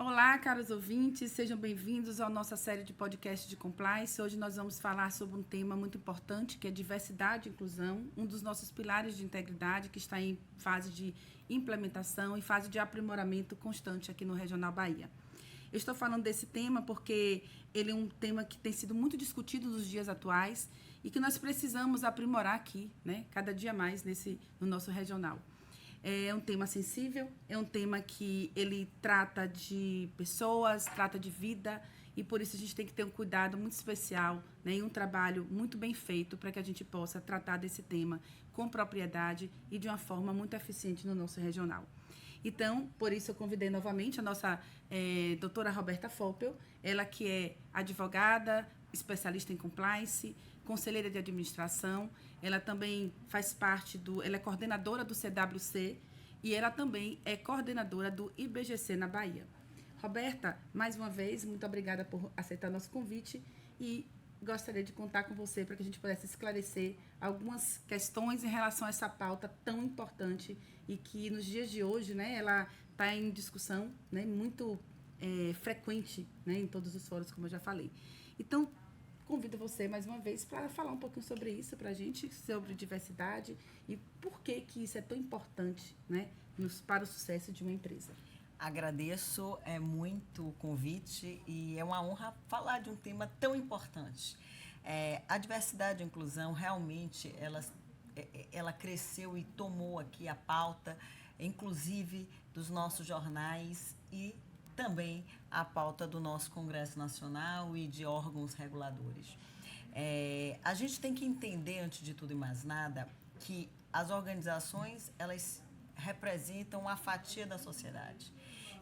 Olá, caros ouvintes, sejam bem-vindos à nossa série de podcast de compliance. Hoje nós vamos falar sobre um tema muito importante, que é diversidade e inclusão, um dos nossos pilares de integridade que está em fase de implementação e fase de aprimoramento constante aqui no Regional Bahia. Eu estou falando desse tema porque ele é um tema que tem sido muito discutido nos dias atuais e que nós precisamos aprimorar aqui, né, cada dia mais no nosso regional. É um tema sensível, é um tema que ele trata de pessoas, trata de vida, e por isso a gente tem que ter um cuidado muito especial, né, e um trabalho muito bem feito para que a gente possa tratar desse tema com propriedade e de uma forma muito eficiente no nosso regional. Então, por isso eu convidei novamente a nossa doutora Roberta Foppel, ela que é advogada, especialista em compliance, conselheira de administração, ela também faz parte ela é coordenadora do CWC e ela também é coordenadora do IBGC na Bahia. Roberta, mais uma vez, muito obrigada por aceitar nosso convite e gostaria de contar com você para que a gente pudesse esclarecer algumas questões em relação a essa pauta tão importante e que nos dias de hoje, né, ela está em discussão, né, muito frequente, né, em todos os fóruns, como eu já falei. Então, convido você mais uma vez para falar um pouquinho sobre isso para a gente, sobre diversidade e por que isso é tão importante, né, para o sucesso de uma empresa. Agradeço muito o convite e é uma honra falar de um tema tão importante. A diversidade e a inclusão realmente ela cresceu e tomou aqui a pauta, inclusive dos nossos jornais e também a pauta do nosso Congresso Nacional e de órgãos reguladores. A gente tem que entender, antes de tudo e mais nada, que as organizações, elas representam uma fatia da sociedade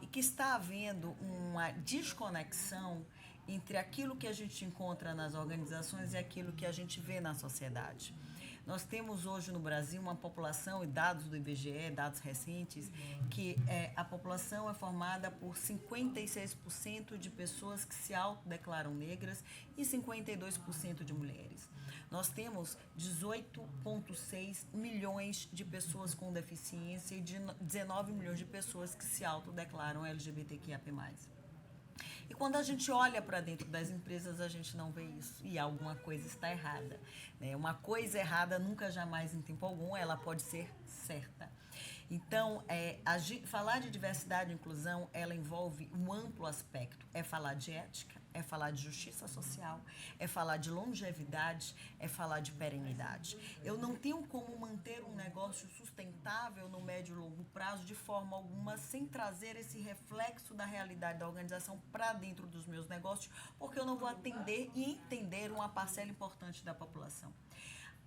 e que está havendo uma desconexão entre aquilo que a gente encontra nas organizações e aquilo que a gente vê na sociedade. Nós temos hoje no Brasil uma população, e dados do IBGE, dados recentes, que a população é formada por 56% de pessoas que se autodeclaram negras e 52% de mulheres. Nós temos 18,6 milhões de pessoas com deficiência e 19 milhões de pessoas que se autodeclaram LGBTQIA+. E quando a gente olha para dentro das empresas, a gente não vê isso. E alguma coisa está errada, né? Uma coisa errada nunca, jamais, em tempo algum, ela pode ser certa. Então, falar de diversidade e inclusão, ela envolve um amplo aspecto. É falar de ética, é falar de justiça social, é falar de longevidade, é falar de perenidade. Eu não tenho como manter um negócio sustentável no médio e longo prazo de forma alguma sem trazer esse reflexo da realidade da organização para dentro dos meus negócios, porque eu não vou atender e entender uma parcela importante da população.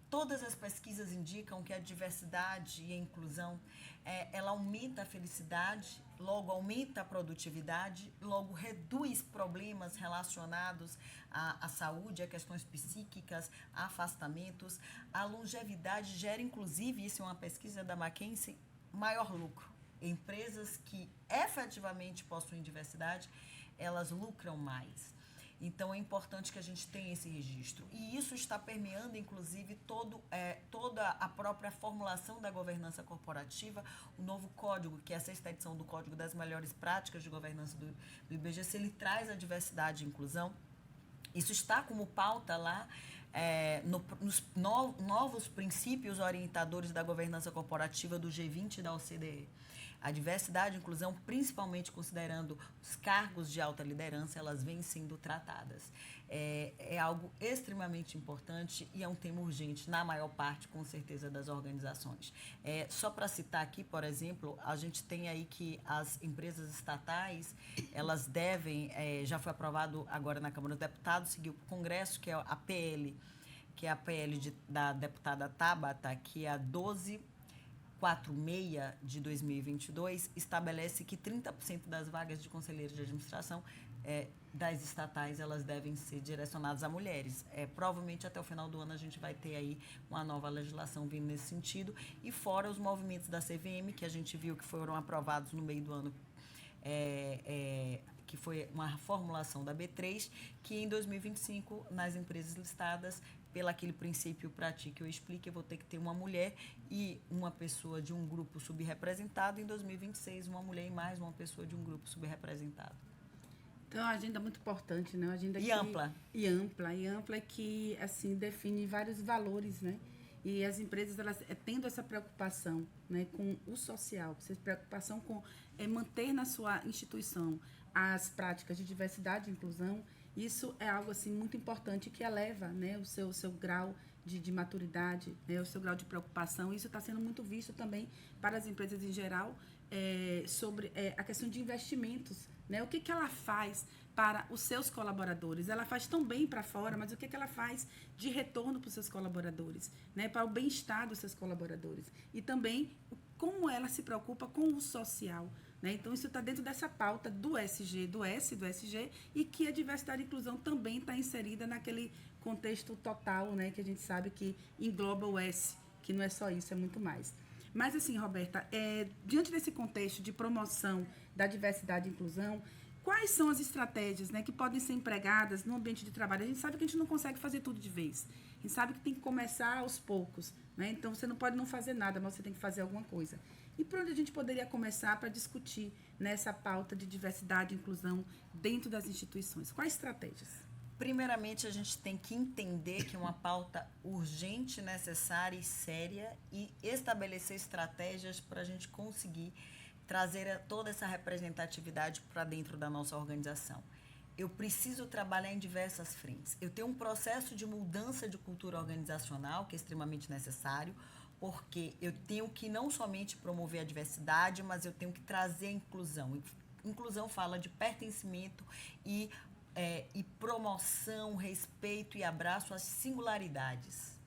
Todas as pesquisas indicam que a diversidade e a inclusão, ela aumenta a felicidade, logo aumenta a produtividade, logo reduz problemas relacionados à saúde, a questões psíquicas, a afastamentos. A longevidade gera, inclusive, isso é uma pesquisa da McKinsey, maior lucro. Empresas que efetivamente possuem diversidade, elas lucram mais. Então, é importante que a gente tenha esse registro. E isso está permeando, inclusive, toda a própria formulação da governança corporativa. O novo código, que é a 6ª edição do Código das Melhores Práticas de Governança do IBGC, ele traz a diversidade e inclusão. Isso está como pauta lá nos novos princípios orientadores da governança corporativa do G20 e da OCDE. A diversidade e inclusão, principalmente considerando os cargos de alta liderança, elas vêm sendo tratadas. É algo extremamente importante e é um tema urgente na maior parte, com certeza, das organizações. Só para citar aqui, por exemplo, a gente tem aí que as empresas estatais, elas devem, já foi aprovado agora na Câmara dos Deputados, seguiu para o Congresso, que é a PL, da deputada Tabata, que é a 1246 de 2022, estabelece que 30% das vagas de conselheiros de administração das estatais, elas devem ser direcionadas a mulheres. Provavelmente até o final do ano a gente vai ter aí uma nova legislação vindo nesse sentido, e fora os movimentos da CVM, que a gente viu que foram aprovados no meio do ano, que foi uma formulação da B3, que em 2025, nas empresas listadas, pelo aquele princípio prático que eu explico, eu vou ter que ter uma mulher e uma pessoa de um grupo subrepresentado. Em 2026, uma mulher e mais uma pessoa de um grupo subrepresentado. Então, a agenda é muito importante, né? Uma agenda Ampla. E ampla é que, assim, define vários valores, né? E as empresas, elas tendo essa preocupação, né, com o social, essa preocupação com manter na sua instituição as práticas de diversidade e inclusão, isso é algo, assim, muito importante que eleva, né, o seu grau de maturidade, né, o seu grau de preocupação. Isso está sendo muito visto também para as empresas em geral, sobre a questão de investimentos, né? O que ela faz para os seus colaboradores? Ela faz tão bem para fora, mas o que ela faz de retorno para os seus colaboradores, né? Para o bem-estar dos seus colaboradores. E também como ela se preocupa com o social, né? Então, isso está dentro dessa pauta do SG, do SG, e que a diversidade e inclusão também está inserida naquele contexto total, né? Que a gente sabe que engloba o S, que não é só isso, é muito mais. Mas, assim, Roberta, diante desse contexto de promoção da diversidade e inclusão, quais são as estratégias, né, que podem ser empregadas no ambiente de trabalho? A gente sabe que a gente não consegue fazer tudo de vez. A gente sabe que tem que começar aos poucos, né? Então, você não pode não fazer nada, mas você tem que fazer alguma coisa. E por onde a gente poderia começar para discutir nessa pauta de diversidade e inclusão dentro das instituições? Quais estratégias? Primeiramente, a gente tem que entender que é uma pauta urgente, necessária e séria e estabelecer estratégias para a gente conseguir trazer toda essa representatividade para dentro da nossa organização. Eu preciso trabalhar em diversas frentes. Eu tenho um processo de mudança de cultura organizacional que é extremamente necessário, porque eu tenho que não somente promover a diversidade, mas eu tenho que trazer a inclusão. Inclusão fala de pertencimento e promoção, respeito e abraço às singularidades.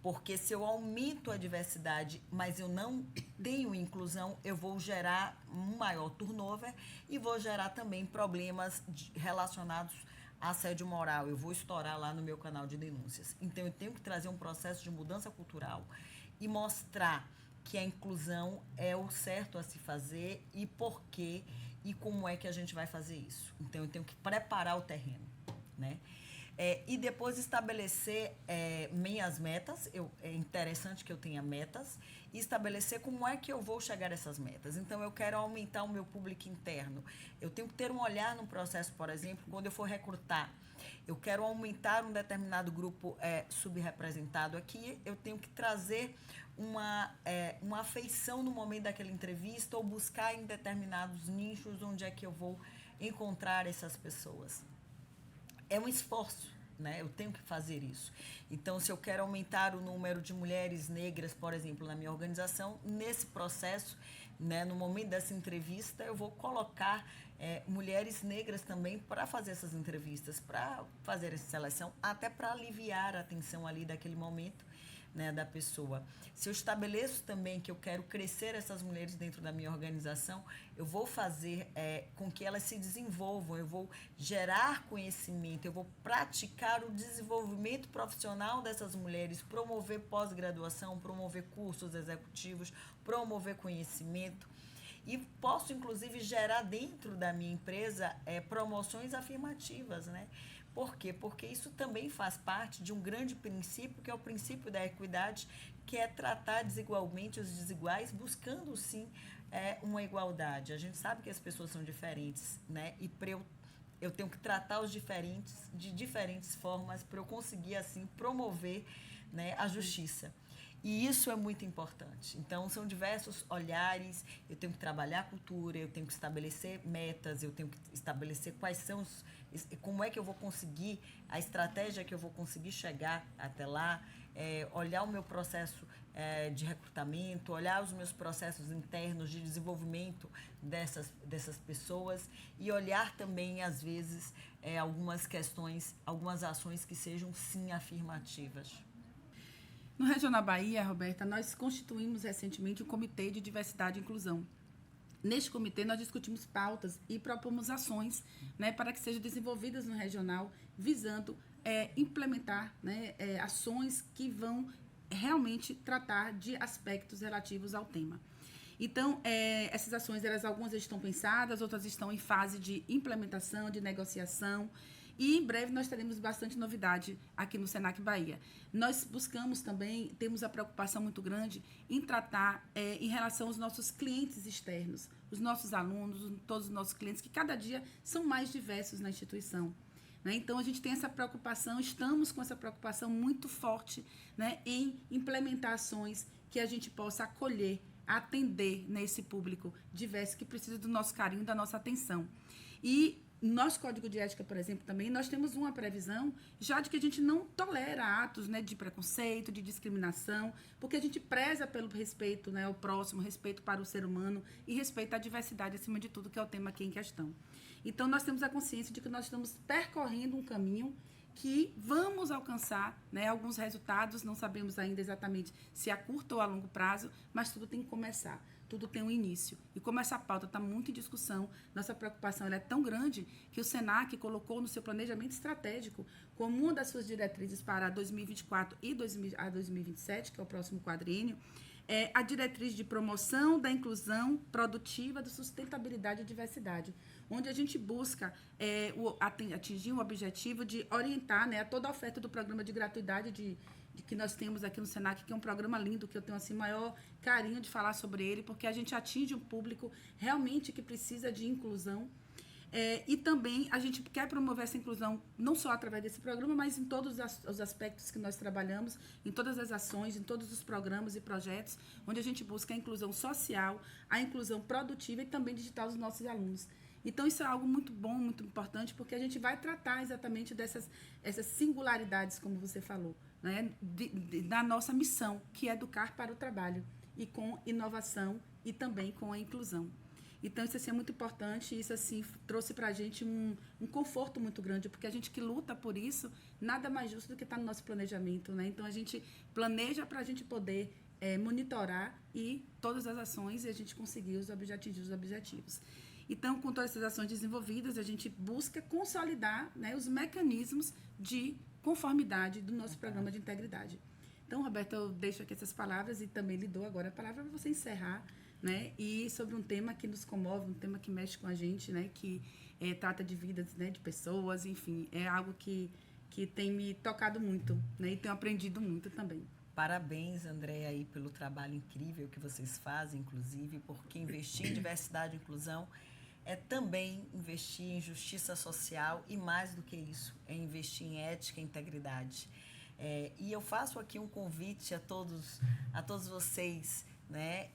Porque se eu aumento a diversidade, mas eu não tenho inclusão, eu vou gerar um maior turnover e vou gerar também problemas relacionados a assédio moral. Eu vou estourar lá no meu canal de denúncias. Então, eu tenho que trazer um processo de mudança cultural e mostrar que a inclusão é o certo a se fazer e por quê e como é que a gente vai fazer isso. Então, eu tenho que preparar o terreno, né? E depois estabelecer minhas metas. É interessante que eu tenha metas e estabelecer como é que eu vou chegar a essas metas. Então, eu quero aumentar o meu público interno. Eu tenho que ter um olhar no processo, por exemplo, quando eu for recrutar. Eu quero aumentar um determinado grupo subrepresentado aqui, eu tenho que trazer uma afeição no momento daquela entrevista ou buscar em determinados nichos onde é que eu vou encontrar essas pessoas. É um esforço, né? Eu tenho que fazer isso. Então, se eu quero aumentar o número de mulheres negras, por exemplo, na minha organização, nesse processo, né, no momento dessa entrevista, eu vou colocar mulheres negras também para fazer essas entrevistas, para fazer essa seleção, até para aliviar a tensão ali daquele momento, né, da pessoa. Se eu estabeleço também que eu quero crescer essas mulheres dentro da minha organização, eu vou fazer com que elas se desenvolvam, eu vou gerar conhecimento, eu vou praticar o desenvolvimento profissional dessas mulheres, promover pós-graduação, promover cursos executivos, promover conhecimento. E posso, inclusive, gerar dentro da minha empresa promoções afirmativas, né? Por quê? Porque isso também faz parte de um grande princípio, que é o princípio da equidade, que é tratar desigualmente os desiguais, buscando, sim, uma igualdade. A gente sabe que as pessoas são diferentes, né? E eu tenho que tratar os diferentes de diferentes formas para eu conseguir, assim, promover, né, a justiça. E isso é muito importante. Então, são diversos olhares, eu tenho que trabalhar a cultura, eu tenho que estabelecer metas, eu tenho que estabelecer quais são como é que eu vou conseguir, a estratégia que eu vou conseguir chegar até lá, olhar o meu processo de recrutamento, olhar os meus processos internos de desenvolvimento dessas pessoas e olhar também, às vezes, algumas questões, algumas ações que sejam, sim, afirmativas. No Regional Bahia, Roberta, nós constituímos recentemente um Comitê de Diversidade e Inclusão. Neste comitê, nós discutimos pautas e propomos ações, né, para que sejam desenvolvidas no regional, visando implementar, né, ações que vão realmente tratar de aspectos relativos ao tema. Então, essas ações, algumas estão pensadas, outras estão em fase de implementação, de negociação. E em breve nós teremos bastante novidade aqui no Senac Bahia. Nós buscamos também, temos a preocupação muito grande em tratar em relação aos nossos clientes externos, os nossos alunos, todos os nossos clientes, que cada dia são mais diversos na instituição. Né? Então, a gente tem essa preocupação, estamos com essa preocupação muito forte, né, em implementar ações que a gente possa acolher, atender, né, esse público diverso que precisa do nosso carinho, da nossa atenção. E nosso Código de Ética, por exemplo, também, nós temos uma previsão já de que a gente não tolera atos, né, de preconceito, de discriminação, porque a gente preza pelo respeito, né, ao próximo, respeito para o ser humano e respeito à diversidade, acima de tudo, que é o tema aqui em questão. Então, nós temos a consciência de que nós estamos percorrendo um caminho que vamos alcançar, né, alguns resultados, não sabemos ainda exatamente se a curto ou a longo prazo, mas tudo tem que começar. Tudo tem um início. E como essa pauta está muito em discussão, nossa preocupação ela é tão grande que o Senac colocou no seu planejamento estratégico como uma das suas diretrizes para 2024 e 2027, que é o próximo quadriênio, a diretriz de promoção da inclusão produtiva, da sustentabilidade e diversidade, onde a gente busca atingir um objetivo de orientar, né, a toda a oferta do programa de gratuidade de que nós temos aqui no Senac, que é um programa lindo, que eu tenho assim maior carinho de falar sobre ele, porque a gente atinge um público realmente que precisa de inclusão. E também a gente quer promover essa inclusão não só através desse programa, mas em todos os aspectos que nós trabalhamos, em todas as ações, em todos os programas e projetos, onde a gente busca a inclusão social, a inclusão produtiva e também digital dos nossos alunos. Então, isso é algo muito bom, muito importante, porque a gente vai tratar exatamente essas singularidades, como você falou, né, da nossa missão, que é educar para o trabalho, e com inovação e também com a inclusão. Então, isso assim, é muito importante, e isso assim, trouxe para a gente um conforto muito grande, porque a gente que luta por isso, nada mais justo do que estar no nosso planejamento. Né? Então, a gente planeja para a gente poder monitorar e todas as ações e a gente conseguir atingir os objetivos. Então, com todas essas ações desenvolvidas, a gente busca consolidar, né, os mecanismos de conformidade do nosso programa de integridade. Então, Roberta, eu deixo aqui essas palavras e também lhe dou agora a palavra para você encerrar, né, e sobre um tema que nos comove, um tema que mexe com a gente, né, que trata de vidas, né, de pessoas, enfim, é algo que tem me tocado muito, né, e tenho aprendido muito também. Parabéns, Andréia, aí pelo trabalho incrível que vocês fazem, inclusive, porque investir em diversidade e inclusão é também investir em justiça social e, mais do que isso, é investir em ética e integridade. E eu faço aqui um convite a todos vocês, né?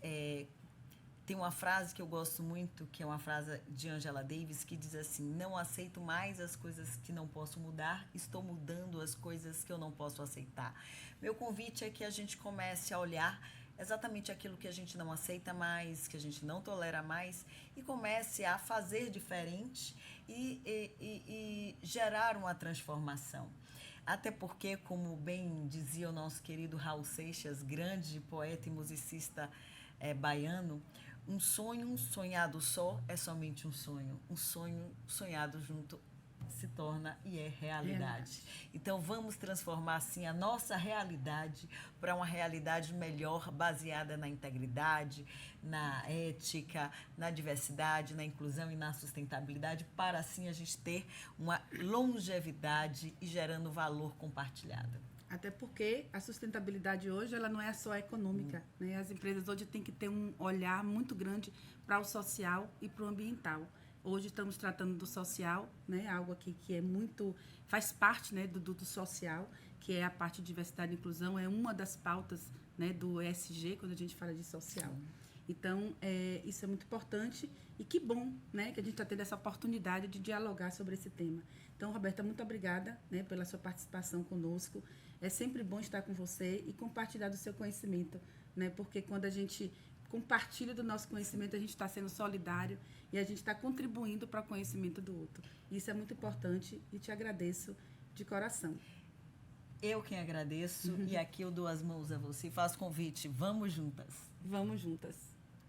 Tem uma frase que eu gosto muito, que é uma frase de Angela Davis, que diz assim: não aceito mais as coisas que não posso mudar, estou mudando as coisas que eu não posso aceitar. Meu convite é que a gente comece a olhar exatamente aquilo que a gente não aceita mais, que a gente não tolera mais, e comece a fazer diferente e gerar uma transformação. Até porque, como bem dizia o nosso querido Raul Seixas, grande poeta e musicista baiano, um sonho sonhado só é somente um sonho. Um sonho sonhado junto se torna e é realidade. Então, vamos transformar, assim, a nossa realidade para uma realidade melhor, baseada na integridade, na ética, na diversidade, na inclusão e na sustentabilidade, para, assim, a gente ter uma longevidade e gerando valor compartilhado. Até porque a sustentabilidade hoje ela não é só econômica. Né? As empresas hoje têm que ter um olhar muito grande para o social e para o ambiental. Hoje estamos tratando do social, né? Algo aqui que é muito, faz parte, né, do social, que é a parte de diversidade e inclusão, é uma das pautas, né, do ESG, quando a gente fala de social. Sim. Então, isso é muito importante e que bom, né, que a gente está tendo essa oportunidade de dialogar sobre esse tema. Então, Roberta, muito obrigada, né, pela sua participação conosco. É sempre bom estar com você e compartilhar do seu conhecimento, né, porque quando a gente compartilha do nosso conhecimento, a gente está sendo solidário e a gente está contribuindo para o conhecimento do outro. Isso é muito importante e te agradeço de coração. Eu quem agradeço e aqui eu dou as mãos a você e faço convite. Vamos juntas. Vamos juntas.